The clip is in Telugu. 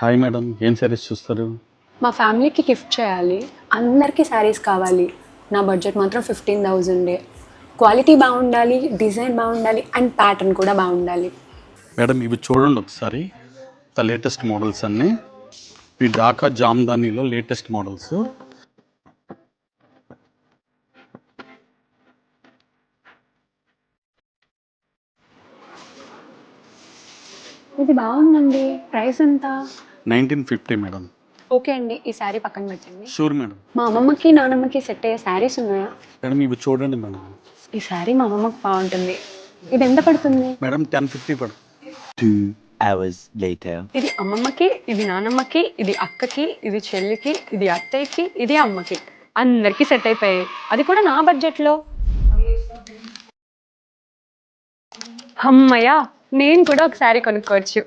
హాయ్ మేడం, ఏం శారీస్ చూస్తారు? మా ఫ్యామిలీకి గిఫ్ట్ చేయాలి. అందరికీ శారీస్ కావాలి. నా బడ్జెట్ మాత్రం 15,000. క్వాలిటీ బాగుండాలి, డిజైన్ బాగుండాలి అండ్ ప్యాటర్న్ కూడా బాగుండాలి. మేడం ఇవి చూడండి ఒకసారి, ద లేటెస్ట్ మోడల్స్ అన్నీ. ఈ ఢాకా జామ్దానీలో లేటెస్ట్ మోడల్స్. ఇది బాగుందండి. ప్రైస్ ఎంత? 1950 మేడం. ఓకే అండి, ఈ శారీ పక్కన పెట్టండి. Sure madam. మా అమ్మమ్మకి నాన్నమ్మకి సెట్ అయ్యే శారీస్ ఉన్నాయా? మేడం ఇవి చూడండి మేడం. ఈ శారీ మా అమ్మమ్మకి బాగుంటుంది. ఇది ఎంత పడుతుంది? మేడం 1050 పడు. 2 hours later. ఇది అమ్మమ్మకి, ఇది నాన్నమ్మకి, ఇది అక్కకి, ఇది చెల్లికి, ఇది అత్తయ్యకి, ఇది అమ్మకి. అందరికీ సెట్ అయిపోయాయి. అది కూడా నా బడ్జెట్లో. అమ్మయ్య, నేను కూడా ఒక శారీ కొనుక్కోవచ్చు.